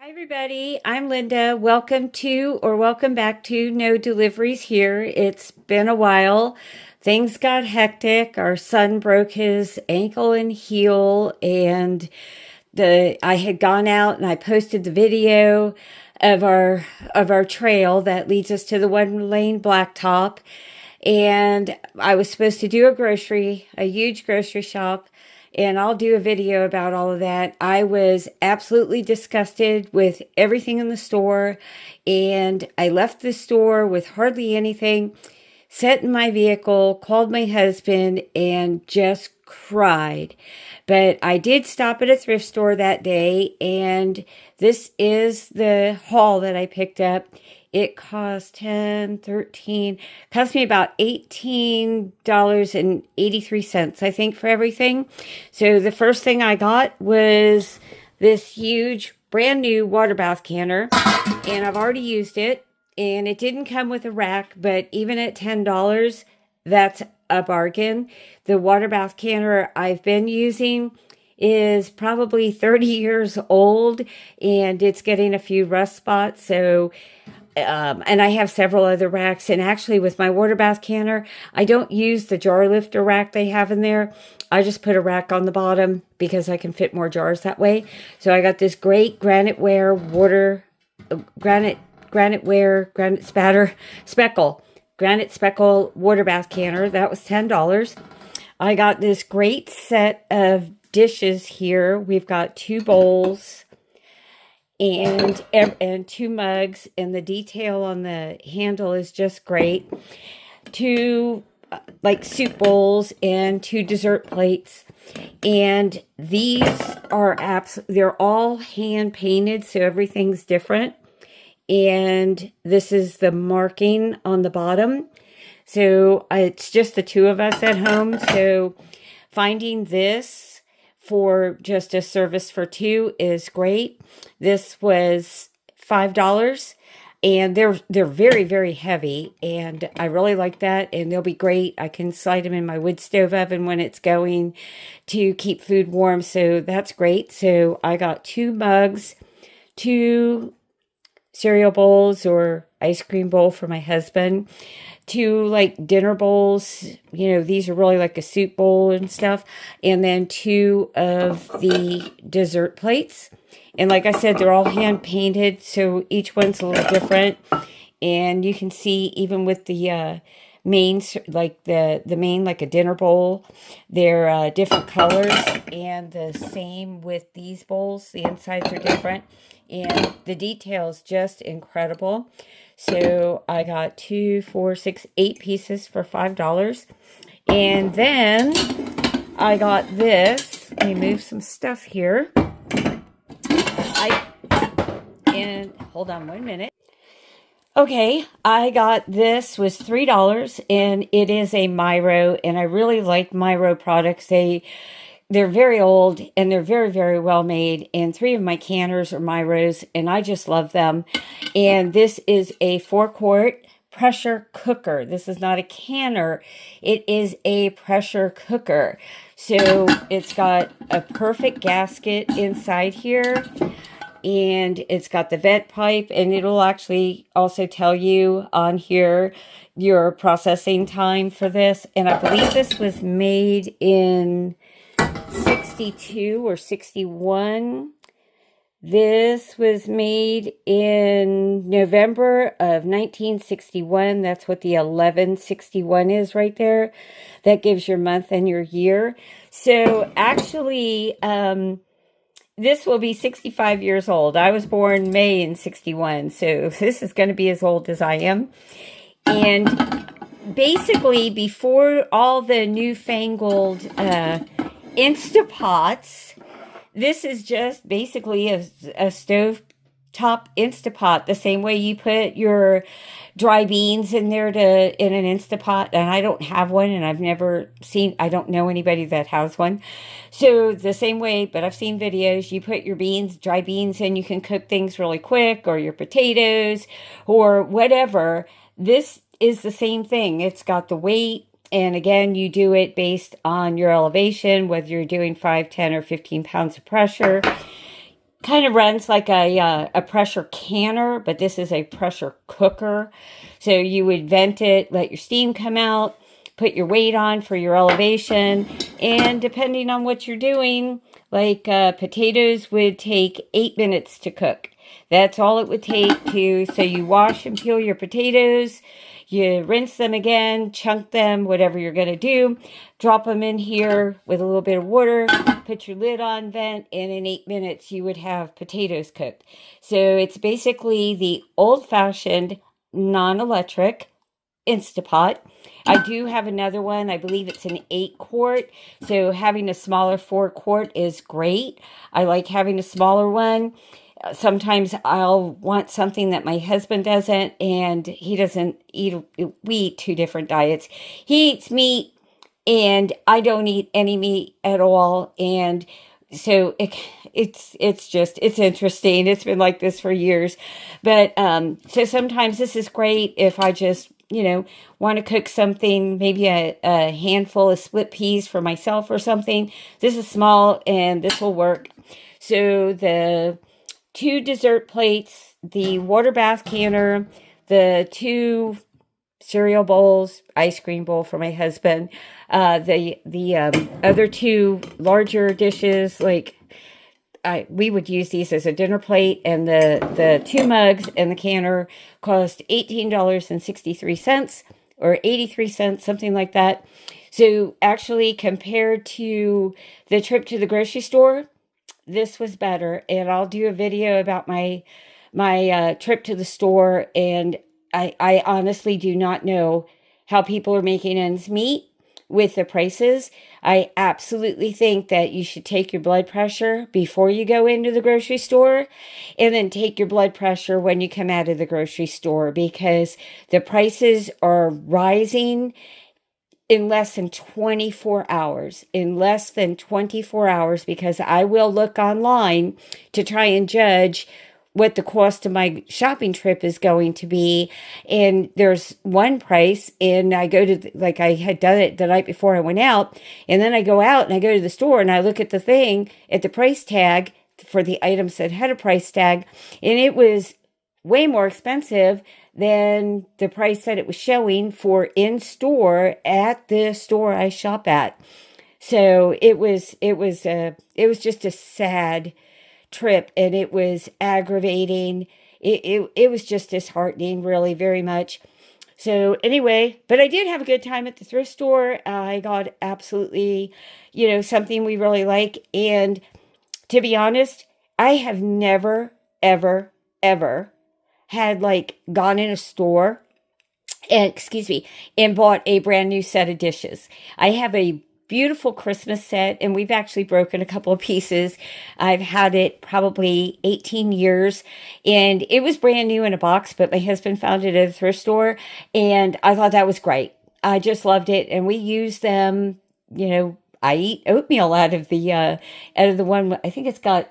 Hi everybody, I'm Linda. Welcome back to No Deliveries here. It's been a while. Things got hectic. Our son broke his ankle and heel, and I had gone out and I posted the video of our trail that leads us to the one lane blacktop. And I was supposed to do a huge grocery shop, and I'll do a video about all of that. I was absolutely disgusted with everything in the store, and I left the store with hardly anything, sat in my vehicle, called my husband, and just cried. But I did stop at a thrift store that day, and this is the haul that I picked up. It cost cost me about $18.83, I think, for everything. So the first thing I got was this huge brand new water bath canner, and I've already used it, and it didn't come with a rack, but even at $10, that's a bargain. The water bath canner I've been using is probably 30 years old, and it's getting a few rust spots. So and I have several other racks. And actually, with my water bath canner, I don't use the jar lifter rack they have in there. I just put a rack on the bottom because I can fit more jars that way. So I got this great granite speckle water bath canner. That was $10. I got this great set of dishes here. We've got 2 bowls and 2 mugs, and the detail on the handle is just great. 2 like soup bowls and 2 dessert plates, and these are they're all hand painted, so everything's different. And this is the marking on the bottom, so it's just the 2 of us at home. So finding this for just a service for 2 is great. This was $5, and they're very, very heavy, and I really like that, and they'll be great. I can slide them in my wood stove oven when it's going to keep food warm, so that's great. So I got 2 mugs, 2 cereal bowls or ice cream bowl for my husband, 2 like dinner bowls, these are really like a soup bowl and stuff, and then 2 of the dessert plates. And like I said, they're all hand painted, so each one's a little different. And you can see even with the mains, like the main, like a dinner bowl, they're different colors. And the same with these bowls, the insides are different, and the detail's just incredible. So I got 2, 4, 6, 8 pieces for $5. And then I got this. Let me move some stuff here. And hold on 1 minute. Okay, I got this, was $3, and it is a Miro, and I really like Miro products. They're very old, and they're very, very well made, and 3 of my canners are Miros, and I just love them. And this is a 4-quart pressure cooker. This is not a canner. It is a pressure cooker. So it's got a perfect gasket inside here, and it's got the vent pipe, and it'll actually also tell you on here your processing time for this. And I believe this was made in 62 or 61. This was made in November of 1961. That's what the 1161 is right there. That gives your month and your year. So actually, this will be 65 years old. I was born May in 61, so this is going to be as old as I am. And basically, before all the newfangled Instapots, this is just basically a stove top Instapot, the same way you put your dry beans in there in an Instapot. And I don't have one, and I don't know anybody that has one. So the same way, but I've seen videos, you put your dry beans in, you can cook things really quick, or your potatoes, or whatever. This is the same thing. It's got the weight. And again, you do it based on your elevation, whether you're doing 5, 10, or 15 pounds of pressure. kind of runs like a pressure canner, but this is a pressure cooker. So you would vent it, let your steam come out, put your weight on for your elevation, and depending on what you're doing, like potatoes would take 8 minutes to cook. That's all it would take to, so you wash and peel your potatoes, you rinse them again, chunk them, whatever you're going to do, drop them in here with a little bit of water, put your lid on, vent, and in 8 minutes you would have potatoes cooked. So it's basically the old-fashioned, non-electric Instapot. I do have another one. I believe it's an 8-quart. So having a smaller 4-quart is great. I like having a smaller one. Sometimes I'll want something that my husband doesn't, and he doesn't eat. We eat two different diets. He eats meat, and I don't eat any meat at all. And so it's interesting. It's been like this for years. But so sometimes this is great if I just, want to cook something, maybe a handful of split peas for myself or something. This is small and this will work. So the 2 dessert plates, the water bath canner, the 2 cereal bowls, ice cream bowl for my husband, the other 2 larger dishes, like we would use these as a dinner plate, and the 2 mugs and the canner cost $18.63 or 83 cents, something like that. So actually, compared to the trip to the grocery store, this was better. And I'll do a video about my trip to the store. And I honestly do not know how people are making ends meet with the prices. I absolutely think that you should take your blood pressure before you go into the grocery store, and then take your blood pressure when you come out of the grocery store, because the prices are rising in less than 24 hours. In less than 24 hours, because I will look online to try and judge what the cost of my shopping trip is going to be. And there's one price, and I go to, like I had done it the night before I went out, and then I go out and I go to the store and I look at the thing, at the price tag for the items that had a price tag, and it was way more expensive than the price that it was showing for in store at the store I shop at. So it was just a sad trip, and it was aggravating. It was just disheartening, really, very much. So anyway, but I did have a good time at the thrift store. I got absolutely, something we really like. And to be honest, I have never, ever, ever had gone in a store and bought a brand new set of dishes. I have a beautiful Christmas set, and we've actually broken a couple of pieces. I've had it probably 18 years, and it was brand new in a box, but my husband found it at a thrift store, and I thought that was great. I just loved it, and we use them. I eat oatmeal out of the one. I think it's got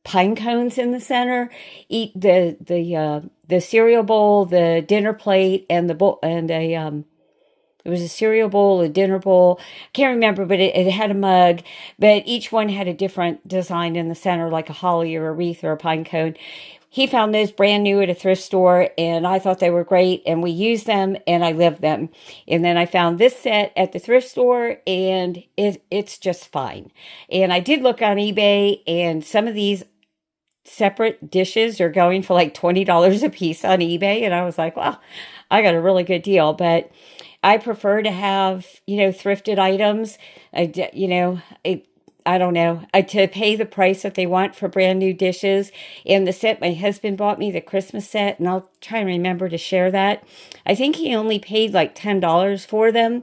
pine cones in the center. Eat the cereal bowl, the dinner plate, and the bowl, and it was a cereal bowl, a dinner bowl. I can't remember, but it had a mug. But each one had a different design in the center, like a holly or a wreath or a pine cone. He found those brand new at a thrift store, and I thought they were great, and we used them, and I lived them. And then I found this set at the thrift store, and it's just fine. And I did look on eBay, and some of these separate dishes are going for like $20 a piece on eBay, and I was like, well, I got a really good deal. But I prefer to have, thrifted items. I don't know, to pay the price that they want for brand new dishes. And the set my husband bought me, the Christmas set, and I'll try and remember to share that. I think he only paid like $10 for them.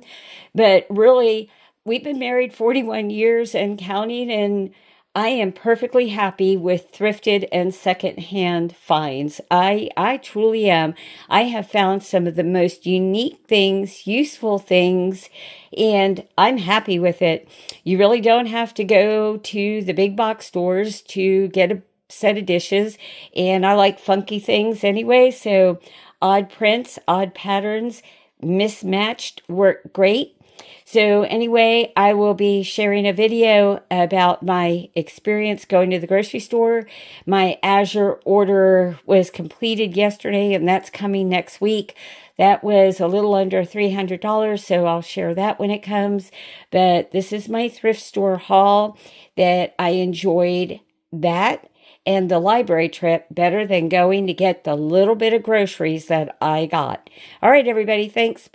But really, we've been married 41 years and counting, and I am perfectly happy with thrifted and secondhand finds. I truly am. I have found some of the most unique things, useful things, and I'm happy with it. You really don't have to go to the big box stores to get a set of dishes, and I like funky things anyway, so odd prints, odd patterns, mismatched work great. So anyway, I will be sharing a video about my experience going to the grocery store. My Azure order was completed yesterday, and that's coming next week. That was a little under $300, so I'll share that when it comes. But this is my thrift store haul that I enjoyed that and the library trip better than going to get the little bit of groceries that I got. All right, everybody, thanks. Bye.